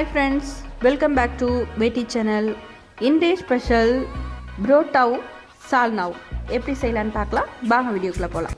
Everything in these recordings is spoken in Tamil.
Hi friends, welcome back to Vetti channel. Inday special parota salna எப்படி செய்யலாம்னு பார்க்கலாம். வாங்க வீடியோக்குள்ள போலாம்.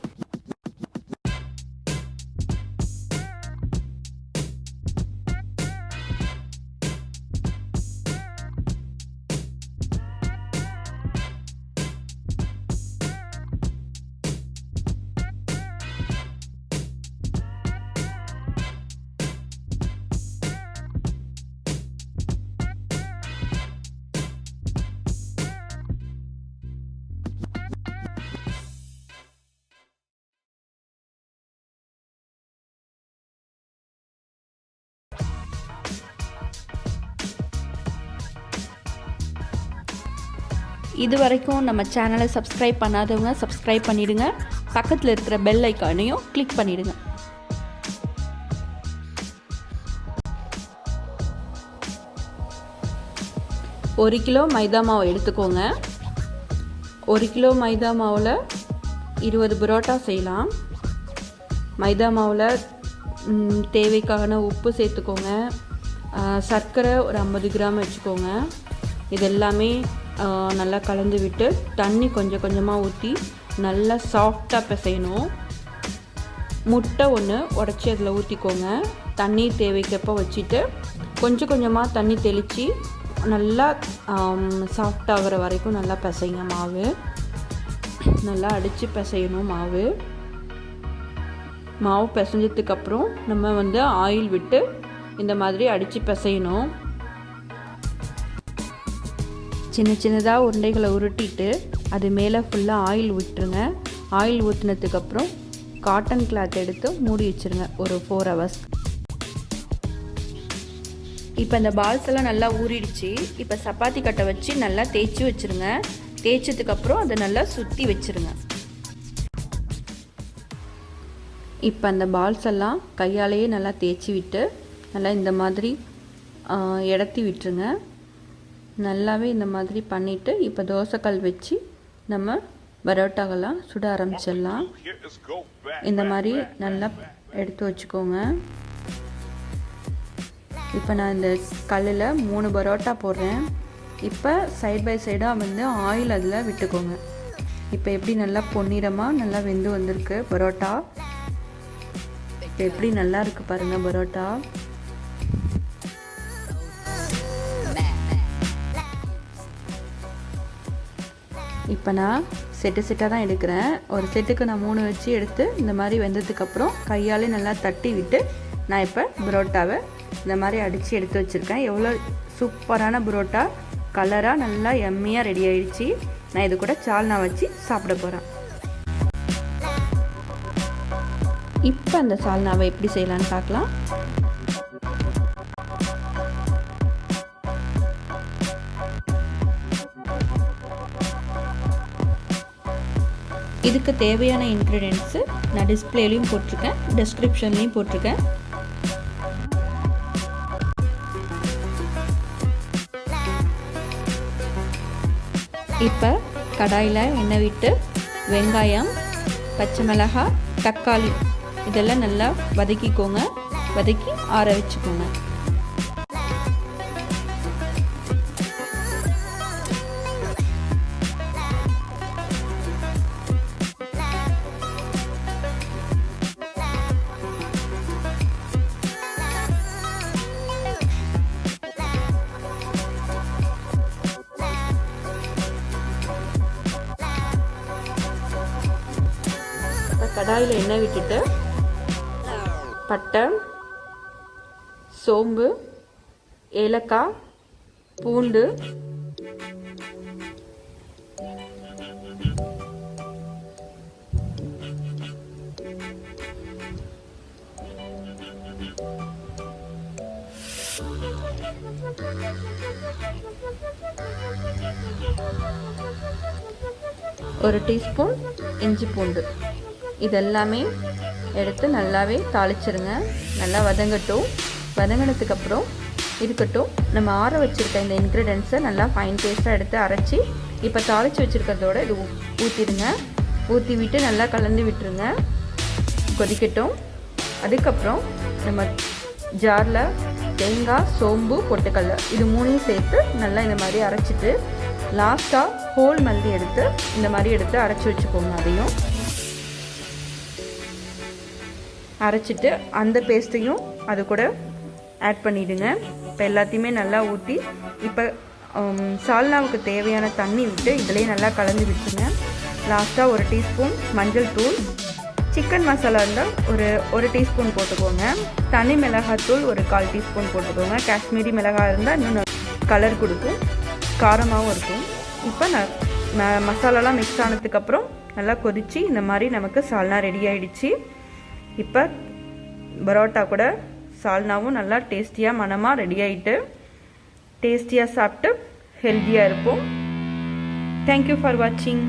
இது வரைக்கும் நம்ம சேனலை சப்ஸ்கிரைப் பண்ணாதவங்க சப்ஸ்கிரைப் பண்ணிடுங்க. பக்கத்தில் இருக்கிற பெல் ஐக்கானையும் கிளிக் பண்ணிடுங்க. ஒரு கிலோ மைதா மாவு எடுத்துக்கோங்க. 1 கிலோ மைதா மாவில் 20 பரோட்டா செய்யலாம். மைதா மாவில் தேவைக்கான உப்பு சேர்த்துக்கோங்க. சர்க்கரை ஒரு 50 கிராம் வச்சுக்கோங்க. இதெல்லாமே நல்லா கலந்து விட்டு தண்ணி கொஞ்சம் கொஞ்சமாக ஊற்றி நல்லா சாஃப்டாக பிசையணும். முட்டை ஒன்று உடச்சி அதில் ஊற்றிக்கோங்க. தண்ணி தேவைக்கப்போ வச்சுட்டு கொஞ்சம் கொஞ்சமாக தண்ணி தெளித்து நல்லா சாஃப்டாகிற வரைக்கும் நல்லா பிசைங்க. மாவு நல்லா அடித்து பிசையணும். மாவு பிசைஞ்சதுக்கப்புறம் நம்ம ஆயில் விட்டு இந்த மாதிரி அடித்து பிசையணும். சின்ன சின்னதாக உருண்டைகளை உருட்டிட்டு அது மேலே ஃபுல்லாக ஆயில் விட்டுருங்க. ஆயில் ஊற்றினதுக்கப்புறம் காட்டன் கிளாத் எடுத்து மூடி வச்சுருங்க ஒரு 4 hours. இப்போ இந்த பால்ஸ் எல்லாம் நல்லா ஊறிடுச்சு. இப்போ சப்பாத்தி கட்டை வச்சு நல்லா தேய்ச்சி வச்சுருங்க. தேய்ச்சதுக்கப்புறம் அதை நல்லா சுற்றி வச்சுருங்க. இப்போ அந்த பால்ஸ் எல்லாம் கையாலேயே நல்லா தேய்ச்சி விட்டு நல்லா இந்த மாதிரி இடத்தி விட்டுருங்க. நல்லாவே இந்த மாதிரி பண்ணிவிட்டு இப்போ தோசைக்கல் வச்சு நம்ம பரோட்டாக்கெல்லாம் சுட ஆரம்பிச்சிடலாம். இந்த மாதிரி நல்லா எடுத்து வச்சுக்கோங்க. இப்போ நான் இந்த கல்லில் 3 பரோட்டா போடுறேன். இப்போ சைட் பை சைடாக ஆயில் அதில் விட்டுக்கோங்க. இப்போ எப்படி நல்லா பொன்னிறமாக நல்லா வெந்து வந்திருக்கு பரோட்டா. இப்போ எப்படி நல்லா இருக்குது பாருங்கள் பரோட்டா. இப்போ நான் செட்டாக தான் எடுக்கிறேன். ஒரு செட்டுக்கு நான் 3 வச்சு எடுத்து இந்த மாதிரி வெந்ததுக்கப்புறம் கையாலே நல்லா தட்டி விட்டு நான் இப்போ பரோட்டாவை இந்த மாதிரி அடித்து எடுத்து வச்சுருக்கேன். எவ்வளோ சூப்பரான பரோட்டா கலராக நல்லா எம்மியாக ரெடி ஆகிடுச்சு. நான் இது கூட சால்னா வச்சு சாப்பிட போகிறேன். இப்போ அந்த சால்னாவை எப்படி செய்யலான்னு பார்க்கலாம். இதுக்கு தேவையான இன்க்ரீடியன்ட்ஸு நான் டிஸ்பிளேலையும் போட்டிருக்கேன், டிஸ்கிரிப்ஷன்லேயும் போட்டிருக்கேன். இப்போ கடாயில் எண்ணெய் விட்டு வெங்காயம், பச்சை மிளகாய், தக்காளி இதெல்லாம் நல்லா வதக்கிக்கோங்க. வதக்கி ஆற வச்சுக்கோங்க. கடாயில் எண்ணெய் விட்டுட்டு பட்டை, சோம்பு, ஏலக்காய், பூண்டு, ஒரு டீஸ்பூன் இஞ்சி பூண்டு இதெல்லாமே எடுத்து நல்லாவே தாளிச்சிருங்க. நல்லா வதங்கட்டும். வதங்கினதுக்கப்புறம் இருக்கட்டும். நம்ம ஆற வச்சுருக்க இந்த இன்க்ரீடியன்ஸை நல்லா ஃபைன் பேஸ்ட்டாக எடுத்து அரைச்சி இப்போ தாளித்து வச்சுருக்கிறதோட இது ஊற்றிடுங்க. ஊற்றி விட்டு நல்லா கலந்து விட்டுருங்க. கொதிக்கட்டும். அதுக்கப்புறம் நம்ம ஜாரில் தேங்காய், சோம்பு, பொட்டுக்கடலை இது மூணையும் சேர்த்து நல்லா இந்த மாதிரி அரைச்சிட்டு லாஸ்ட்டாக ஹோல் மல்லி எடுத்து இந்த மாதிரி எடுத்து அரைச்சி வச்சுக்கோங்க. அதையும் அரைச்சிட்டு அந்த பேஸ்ட்டையும் அது கூட ஆட் பண்ணிவிடுங்க. இப்போ எல்லாத்தையுமே நல்லா ஊற்றி இப்போ சால்னாவுக்கு தேவையான தண்ணி விட்டு இதிலே நல்லா கலந்து விட்டுருங்க. லாஸ்ட்டாக 1 டீஸ்பூன் மஞ்சள் தூள், சிக்கன் மசாலா இருந்தால் ஒரு டீஸ்பூன் போட்டுக்கோங்க. தனி மிளகாத்தூள் 1/4 டீஸ்பூன் போட்டுக்கோங்க. காஷ்மீரி மிளகாய் இருந்தால் இன்னும் கலர் கொடுக்கும், காரமாகவும் இருக்கும். இப்போ மசாலாலாம் மிக்ஸ் ஆனதுக்கப்புறம் நல்லா கொதித்து இந்த மாதிரி நமக்கு சால்னா ரெடி ஆகிடுச்சு. இப்போ பரோட்டா கூட சால்னாவும் நல்லா டேஸ்டியாக மனமாக ரெடி ஆகிட்டு டேஸ்டியாக சாப்பிட்டு ஹெல்த்தியாக இருப்போம். தேங்க்யூ ஃபார் வாட்சிங்.